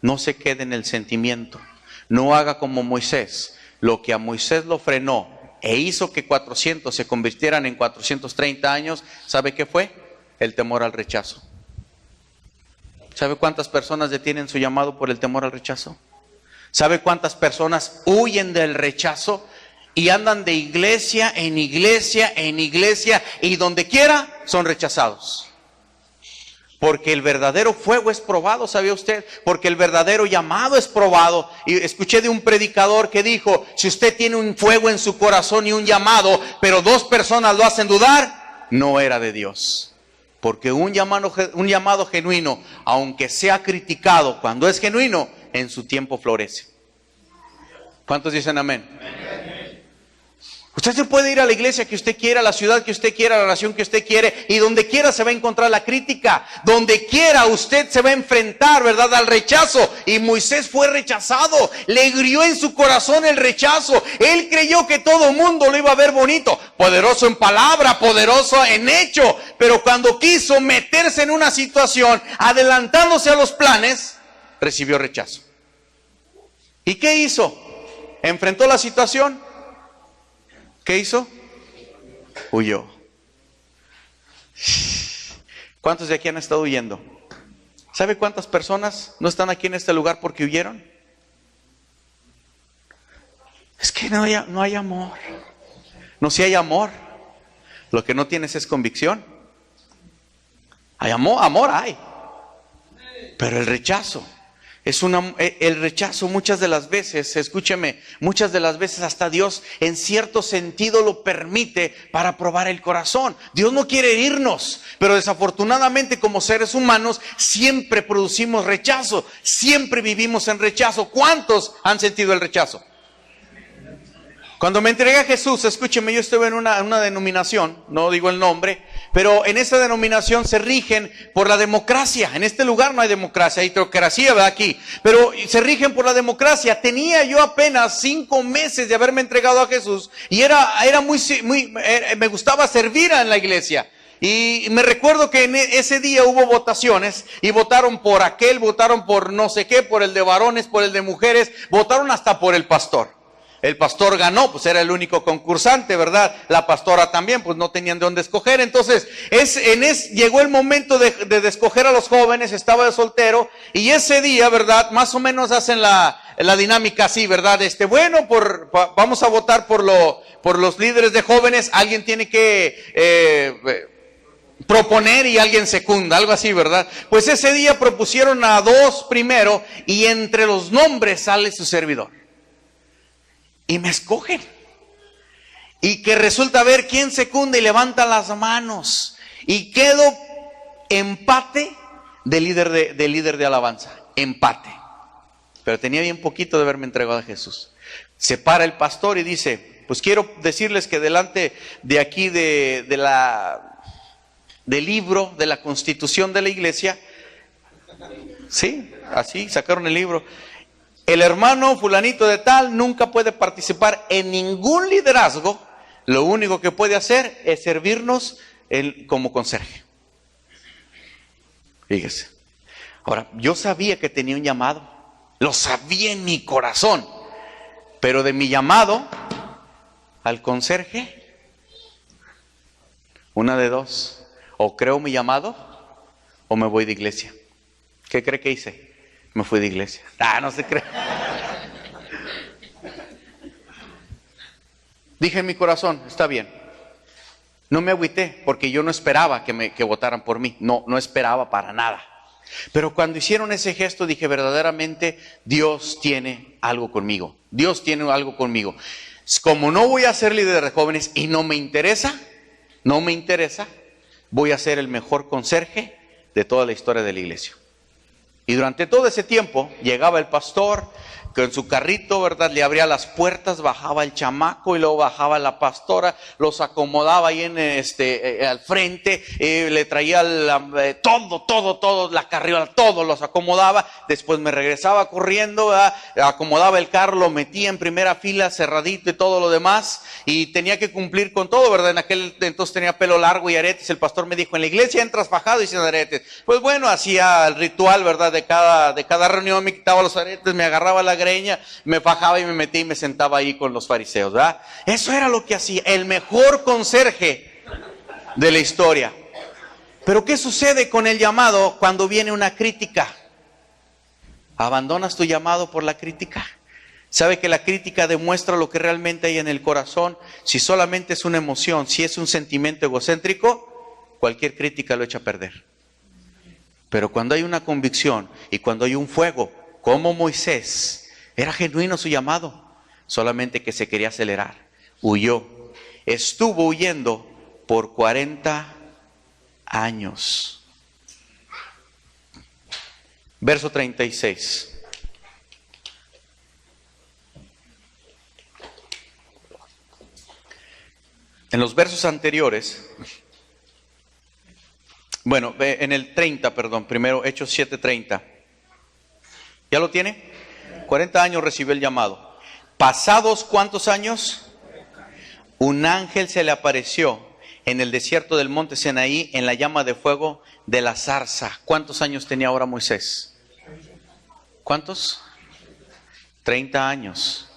no se quede en el sentimiento, no haga como Moisés. Lo que a Moisés lo frenó e hizo que 400 se convirtieran en 430 años, ¿sabe qué fue? El temor al rechazo. ¿Sabe cuántas personas detienen su llamado por el temor al rechazo? ¿Sabe cuántas personas huyen del rechazo y andan de iglesia en iglesia en iglesia, y donde quiera son rechazados? Porque el verdadero fuego es probado, ¿sabía usted? Porque el verdadero llamado es probado. Y escuché de un predicador que dijo: si usted tiene un fuego en su corazón y un llamado, pero 2 personas lo hacen dudar, no era de Dios. Porque un llamado genuino, aunque sea criticado, cuando es genuino, en su tiempo florece. ¿Cuántos dicen amén? Usted se puede ir a la iglesia que usted quiera, a la ciudad que usted quiera, a la nación que usted quiere, y donde quiera se va a encontrar la crítica. Donde quiera usted se va a enfrentar, ¿verdad?, al rechazo. Y Moisés fue rechazado. Le hirió en su corazón el rechazo. Él creyó que todo el mundo lo iba a ver bonito. Poderoso en palabra, poderoso en hecho. Pero cuando quiso meterse en una situación, adelantándose a los planes, recibió rechazo. ¿Y qué hizo? ¿Enfrentó la situación? ¿Qué hizo? Huyó. ¿Cuántos de aquí han estado huyendo? ¿Sabe cuántas personas no están aquí en este lugar porque huyeron? Es que no hay amor. No, si hay amor. Lo que no tienes es convicción. Hay amor hay. Pero el rechazo. El rechazo muchas de las veces, escúcheme, muchas de las veces hasta Dios en cierto sentido lo permite para probar el corazón. Dios no quiere herirnos, pero desafortunadamente como seres humanos siempre producimos rechazo, siempre vivimos en rechazo. ¿Cuántos han sentido el rechazo? Cuando me entregué a Jesús, escúcheme, yo estuve en una denominación, no digo el nombre, pero en esa denominación se rigen por la democracia. En este lugar no hay democracia, hay teocracia, ¿verdad? Aquí, pero se rigen por la democracia. Tenía yo apenas 5 meses de haberme entregado a Jesús y me gustaba servir en la iglesia. Y me recuerdo que en ese día hubo votaciones y votaron por aquel, votaron por no sé qué, por el de varones, por el de mujeres, votaron hasta por el pastor. El pastor ganó, pues era el único concursante, ¿verdad? La pastora también, pues no tenían de dónde escoger. Entonces, llegó el momento de escoger a los jóvenes, estaba de soltero, y ese día, ¿verdad? Más o menos hacen la dinámica así, ¿verdad? Vamos a votar por los líderes de jóvenes, alguien tiene que proponer y alguien secunda, algo así, ¿verdad? Pues ese día propusieron a 2 primero, y entre los nombres sale su servidor. Y me escogen. Y que resulta ver quién secunda y levanta las manos. Y quedo empate de líder de alabanza. Empate. Pero tenía bien poquito de haberme entregado a Jesús. Se para el pastor y dice, pues quiero decirles que delante de aquí del libro, de la constitución de la iglesia, sí, así sacaron el libro. El hermano fulanito de tal nunca puede participar en ningún liderazgo. Lo único que puede hacer es servirnos como conserje. Fíjese. Ahora, yo sabía que tenía un llamado. Lo sabía en mi corazón. Pero de mi llamado al conserje, una de dos. O creo mi llamado o me voy de iglesia. ¿Qué cree que hice? Me fui de iglesia. No se cree. Dije en mi corazón, está bien. No me agüité porque yo no esperaba que votaran por mí. No esperaba para nada. Pero cuando hicieron ese gesto dije, verdaderamente Dios tiene algo conmigo. Dios tiene algo conmigo. Como no voy a ser líder de jóvenes y no me interesa, voy a ser el mejor conserje de toda la historia de la iglesia. Y durante todo ese tiempo llegaba el pastor con su carrito, ¿verdad? Le abría las puertas, bajaba el chamaco y luego bajaba la pastora, los acomodaba ahí al frente, le traía todo, la carriola, todo los acomodaba. Después me regresaba corriendo, ¿verdad? Acomodaba el carro, lo metía en primera fila, cerradito y todo lo demás. Y tenía que cumplir con todo, ¿verdad? En aquel entonces tenía pelo largo y aretes. El pastor me dijo, en la iglesia entras fajado y sin aretes. Pues bueno, hacía el ritual, ¿verdad? De cada reunión me quitaba los aretes, me agarraba la greña, me fajaba y me metía y me sentaba ahí con los fariseos, ¿verdad? Eso era lo que hacía, el mejor conserje de la historia. Pero ¿qué sucede con el llamado cuando viene una crítica? ¿Abandonas tu llamado por la crítica? ¿Sabe que la crítica demuestra lo que realmente hay en el corazón? Si solamente es una emoción, si es un sentimiento egocéntrico, cualquier crítica lo echa a perder. Pero cuando hay una convicción y cuando hay un fuego, como Moisés, era genuino su llamado, solamente que se quería acelerar, huyó, estuvo huyendo por 40 años. Verso 36. En los versos anteriores, bueno, en el 30, perdón, primero Hechos 7:30. ¿Ya lo tiene? 40 años recibió el llamado. Pasados ¿cuántos años? Un ángel se le apareció en el desierto del monte Sinaí en la llama de fuego de la zarza. ¿Cuántos años tenía ahora Moisés? ¿Cuántos? 30 años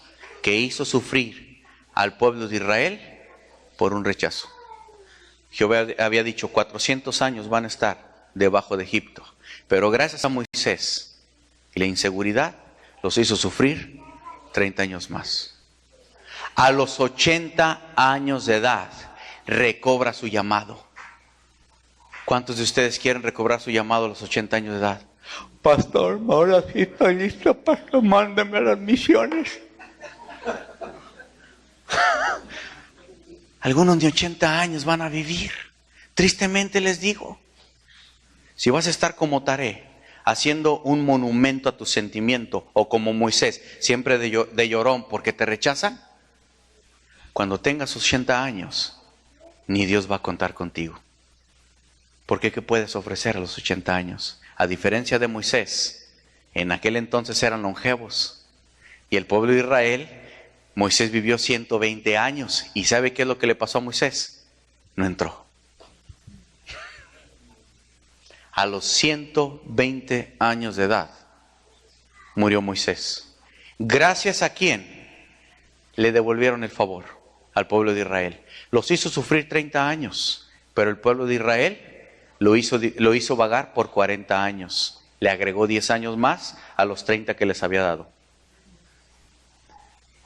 que hizo sufrir al pueblo de Israel por un rechazo. Jehová había dicho 400 años van a estar debajo de Egipto, pero gracias a Moisés y la inseguridad los hizo sufrir 30 años más. A los 80 años de edad recobra su llamado. ¿Cuántos de ustedes quieren recobrar su llamado a los 80 años de edad? Pastor, ahora sí estoy listo, pastor, mándeme a las misiones. Algunos de 80 años van a vivir. Tristemente les digo, si vas a estar como Taré, haciendo un monumento a tu sentimiento, o como Moisés, siempre de llorón porque te rechazan, cuando tengas 80 años, ni Dios va a contar contigo. Porque ¿qué puedes ofrecer a los 80 años? A diferencia de Moisés, en aquel entonces eran longevos. Y el pueblo de Israel, Moisés vivió 120 años. ¿Y sabe qué es lo que le pasó a Moisés? No entró. A los 120 años de edad murió Moisés. ¿Gracias a quién le devolvieron el favor? Al pueblo de Israel. Los hizo sufrir 30 años, pero el pueblo de Israel lo hizo vagar por 40 años. Le agregó 10 años más a los 30 que les había dado.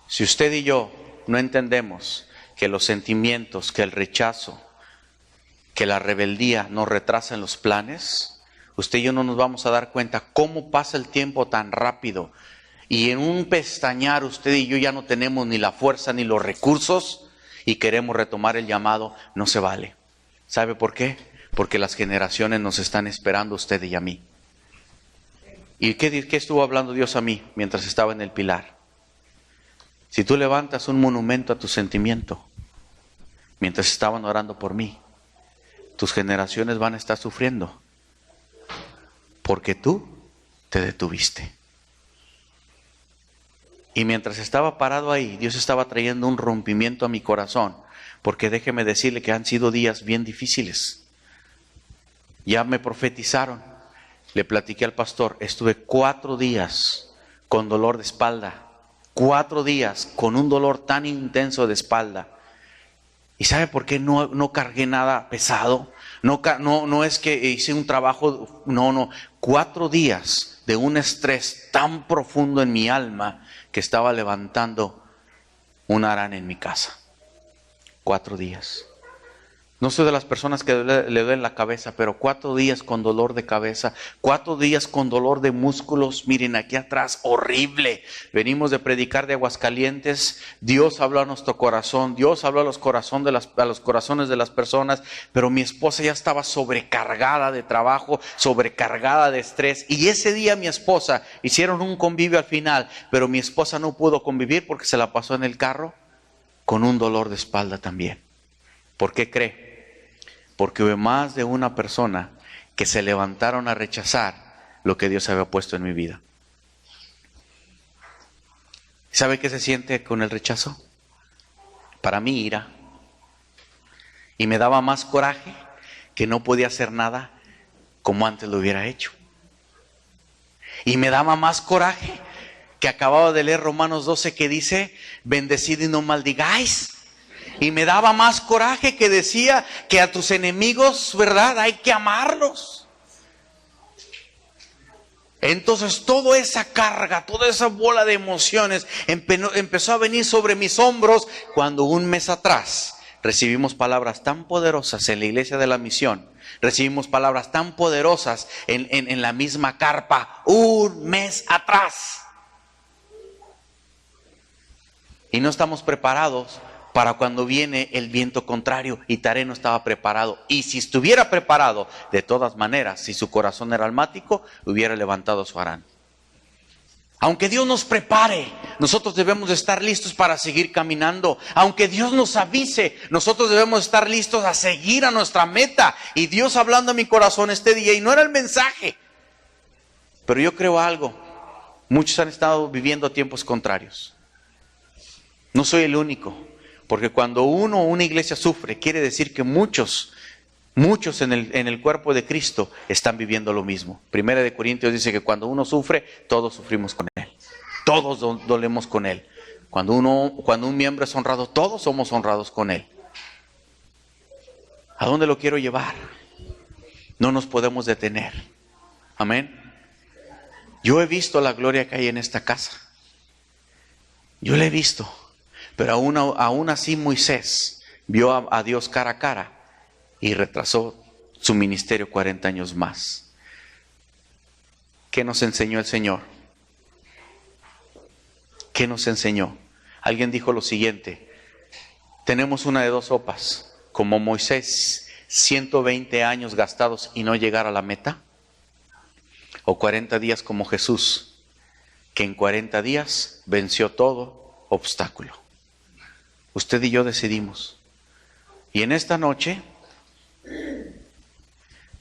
Si usted y yo no entendemos que los sentimientos, que el rechazo, que la rebeldía nos retrasan los planes, usted y yo no nos vamos a dar cuenta cómo pasa el tiempo tan rápido. Y en un pestañear usted y yo ya no tenemos ni la fuerza ni los recursos y queremos retomar el llamado. No se vale. ¿Sabe por qué? Porque las generaciones nos están esperando a usted y a mí. ¿Y qué estuvo hablando Dios a mí mientras estaba en el pilar? Si tú levantas un monumento a tu sentimiento, mientras estaban orando por mí, tus generaciones van a estar sufriendo porque tú te detuviste. Y mientras estaba parado ahí, Dios estaba trayendo un rompimiento a mi corazón, porque déjeme decirle que han sido días bien difíciles. Ya me profetizaron, le platiqué al pastor, estuve 4 días con dolor de espalda, 4 días con un dolor tan intenso de espalda. ¿Y sabe por qué no cargué nada pesado? No es que hice un trabajo, no. 4 días de un estrés tan profundo en mi alma que estaba levantando una arana en mi casa. 4 días. No soy de las personas que le duelen la cabeza, pero 4 días con dolor de cabeza, 4 días con dolor de músculos. Miren aquí atrás, horrible. Venimos de predicar de Aguascalientes. Dios habló a nuestro corazón, Dios habló a los corazones de las personas, pero mi esposa ya estaba sobrecargada de trabajo, sobrecargada de estrés. Y ese día mi esposa, hicieron un convivio al final, pero mi esposa no pudo convivir porque se la pasó en el carro con un dolor de espalda también. ¿Por qué cree? Porque hubo más de una persona que se levantaron a rechazar lo que Dios había puesto en mi vida. ¿Sabe qué se siente con el rechazo? Para mí, ira. Y me daba más coraje que no podía hacer nada como antes lo hubiera hecho. Y me daba más coraje que acababa de leer Romanos 12 que dice, bendecid y no maldigáis. Y me daba más coraje que decía que a tus enemigos, ¿verdad? Hay que amarlos. Entonces toda esa carga, toda esa bola de emociones empezó a venir sobre mis hombros cuando un mes atrás recibimos palabras tan poderosas en la iglesia de la misión. Recibimos palabras tan poderosas en la misma carpa un mes atrás. Y no estamos preparados para cuando viene el viento contrario, y Taré no estaba preparado. Y si estuviera preparado, de todas maneras, si su corazón era almático, hubiera levantado su arán. Aunque Dios nos prepare, nosotros debemos de estar listos para seguir caminando. Aunque Dios nos avise, nosotros debemos estar listos a seguir a nuestra meta. Y Dios hablando a mi corazón este día, y no era el mensaje, pero yo creo algo. Muchos han estado viviendo tiempos contrarios. No soy el único, porque cuando una iglesia sufre, quiere decir que muchos en el cuerpo de Cristo están viviendo lo mismo. Primera de Corintios dice que cuando uno sufre, todos sufrimos con Él. Todos dolemos con Él. Cuando un miembro es honrado, todos somos honrados con Él. ¿A dónde lo quiero llevar? No nos podemos detener. Amén. Yo he visto la gloria que hay en esta casa. Yo la he visto. Pero aún así Moisés vio a Dios cara a cara y retrasó su ministerio 40 años más. ¿Qué nos enseñó el Señor? ¿Qué nos enseñó? Alguien dijo lo siguiente: tenemos una de dos sopas, como Moisés, 120 años gastados y no llegar a la meta, o 40 días como Jesús, que en 40 días venció todo obstáculo. Usted y yo decidimos. Y en esta noche,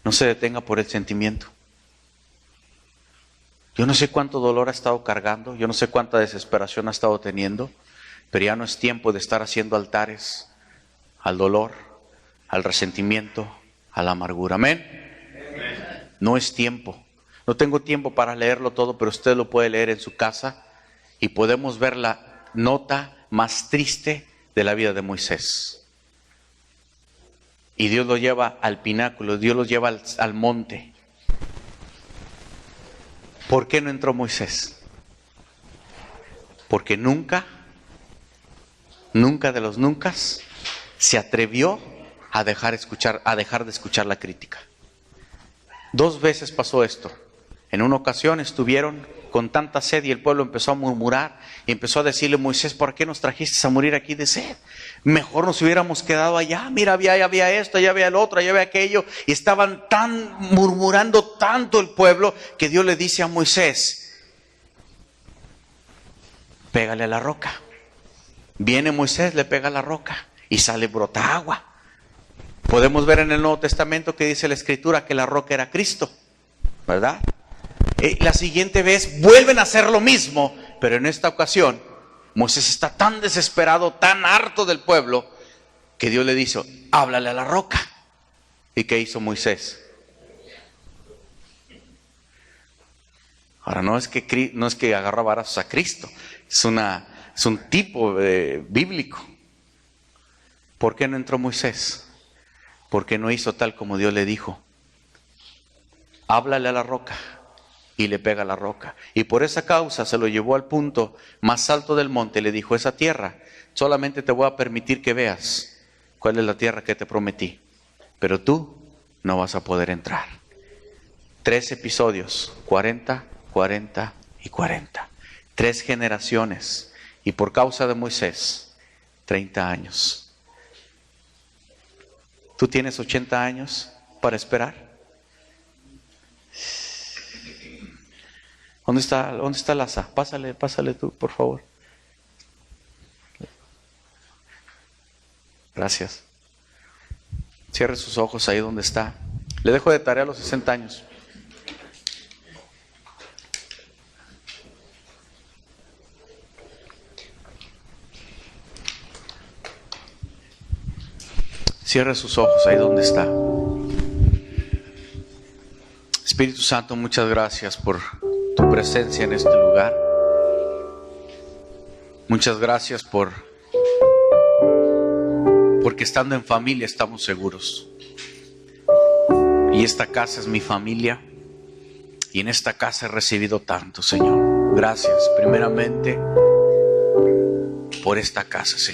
no se detenga por el sentimiento. Yo no sé cuánto dolor ha estado cargando, yo no sé cuánta desesperación ha estado teniendo, pero ya no es tiempo de estar haciendo altares al dolor, al resentimiento, a la amargura. Amén. No es tiempo. No tengo tiempo para leerlo todo, pero usted lo puede leer en su casa y podemos ver la nota más triste de la vida de Moisés. Y Dios lo lleva al pináculo, Dios lo lleva al monte. ¿Por qué no entró Moisés? Porque nunca de los nunca se atrevió a dejar de escuchar la crítica. 2 veces pasó esto. En una ocasión estuvieron con tanta sed y el pueblo empezó a murmurar y empezó a decirle: Moisés, ¿por qué nos trajiste a morir aquí de sed? Mejor nos hubiéramos quedado allá. Mira, había esto, ya había el otro, ya había aquello. Y estaban murmurando tanto el pueblo que Dios le dice a Moisés: pégale a la roca. Viene Moisés, le pega a la roca y brota agua. Podemos ver en el Nuevo Testamento que dice la Escritura que la roca era Cristo, ¿verdad? La siguiente vez vuelven a hacer lo mismo, pero en esta ocasión Moisés está tan desesperado, tan harto del pueblo, que Dios le dice: háblale a la roca. ¿Y qué hizo Moisés? Ahora no es que agarra varazos a Cristo, es un tipo bíblico. ¿Por qué no entró Moisés? Porque no hizo tal como Dios le dijo. Háblale a la roca. Y le pega a la roca. Y por esa causa se lo llevó al punto más alto del monte. Le dijo: esa tierra solamente te voy a permitir que veas cuál es la tierra que te prometí, pero tú no vas a poder entrar. 3 episodios, 40, 40 y 40. 3 generaciones. Y por causa de Moisés, 30 años. ¿Tú tienes 80 años para esperar? ¿Dónde está Laza? Pásale tú, por favor. Gracias. Cierre sus ojos ahí donde está. Le dejo de tarea a los 60 años. Cierre sus ojos ahí donde está. Espíritu Santo, muchas gracias por tu presencia en este lugar. Muchas gracias porque estando en familia estamos seguros. Y esta casa es mi familia. Y en esta casa he recibido tanto, Señor. Gracias primeramente por esta casa, Señor.